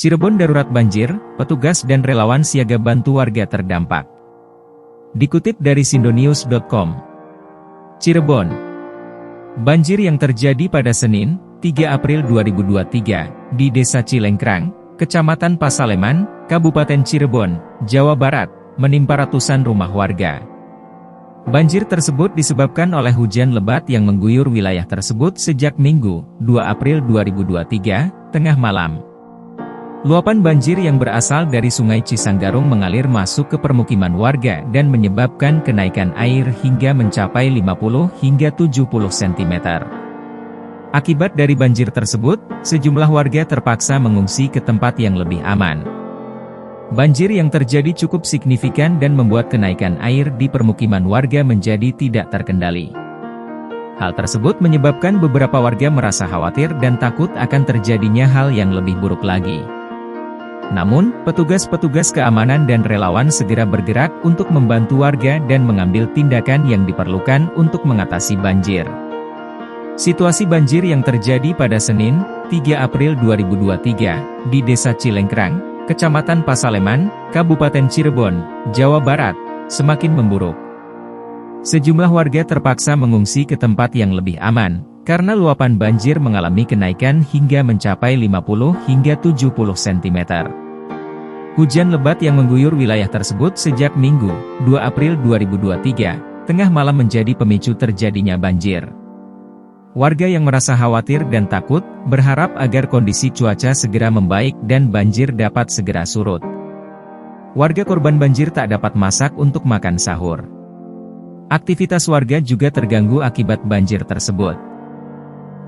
Cirebon darurat banjir, petugas dan relawan siaga bantu warga terdampak. Dikutip dari sindonews.com. Cirebon. Banjir yang terjadi pada Senin, 3 April 2023, di Desa Cilengkrang, Kecamatan Pasaleman, Kabupaten Cirebon, Jawa Barat, menimpa ratusan rumah warga. Banjir tersebut disebabkan oleh hujan lebat yang mengguyur wilayah tersebut sejak Minggu, 2 April 2023, tengah malam. Luapan banjir yang berasal dari Sungai Cisanggarung mengalir masuk ke permukiman warga dan menyebabkan kenaikan air hingga mencapai 50 hingga 70 cm. Akibat dari banjir tersebut, sejumlah warga terpaksa mengungsi ke tempat yang lebih aman. Banjir yang terjadi cukup signifikan dan membuat kenaikan air di permukiman warga menjadi tidak terkendali. Hal tersebut menyebabkan beberapa warga merasa khawatir dan takut akan terjadinya hal yang lebih buruk lagi. Namun, petugas-petugas keamanan dan relawan segera bergerak untuk membantu warga dan mengambil tindakan yang diperlukan untuk mengatasi banjir. Situasi banjir yang terjadi pada Senin, 3 April 2023, di Desa Cilengkrang, Kecamatan Pasaleman, Kabupaten Cirebon, Jawa Barat, semakin memburuk. Sejumlah warga terpaksa mengungsi ke tempat yang lebih aman, karena luapan banjir mengalami kenaikan hingga mencapai 50 hingga 70 cm. Hujan lebat yang mengguyur wilayah tersebut sejak Minggu, 2 April 2023, tengah malam menjadi pemicu terjadinya banjir. Warga yang merasa khawatir dan takut, berharap agar kondisi cuaca segera membaik dan banjir dapat segera surut. Warga korban banjir tak dapat masak untuk makan sahur. Aktivitas warga juga terganggu akibat banjir tersebut.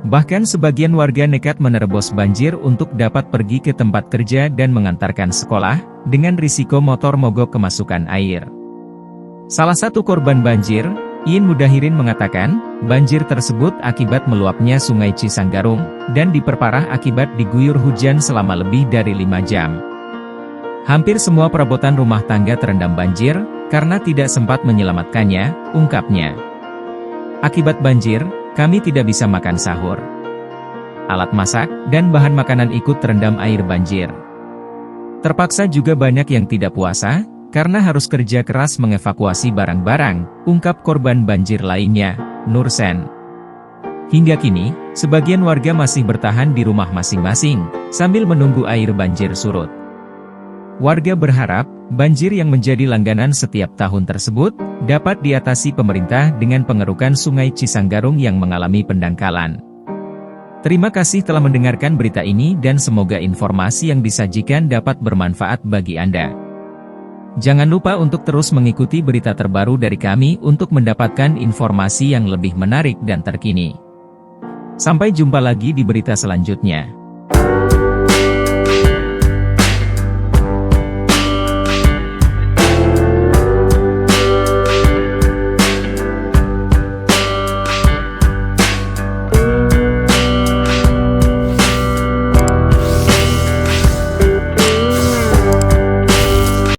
Bahkan sebagian warga nekat menerobos banjir untuk dapat pergi ke tempat kerja dan mengantarkan sekolah, dengan risiko motor mogok kemasukan air. Salah satu korban banjir, Iin Mudahirin mengatakan, banjir tersebut akibat meluapnya Sungai Cisanggarung, dan diperparah akibat diguyur hujan selama lebih dari 5 jam. Hampir semua perabotan rumah tangga terendam banjir, karena tidak sempat menyelamatkannya, ungkapnya. Akibat banjir, kami tidak bisa makan sahur. Alat masak dan bahan makanan ikut terendam air banjir. Terpaksa juga banyak yang tidak puasa, karena harus kerja keras mengevakuasi barang-barang, ungkap korban banjir lainnya, Nursen. Hingga kini, sebagian warga masih bertahan di rumah masing-masing, sambil menunggu air banjir surut. Warga berharap, banjir yang menjadi langganan setiap tahun tersebut, dapat diatasi pemerintah dengan pengerukan Sungai Cisanggarung yang mengalami pendangkalan. Terima kasih telah mendengarkan berita ini dan semoga informasi yang disajikan dapat bermanfaat bagi Anda. Jangan lupa untuk terus mengikuti berita terbaru dari kami untuk mendapatkan informasi yang lebih menarik dan terkini. Sampai jumpa lagi di berita selanjutnya.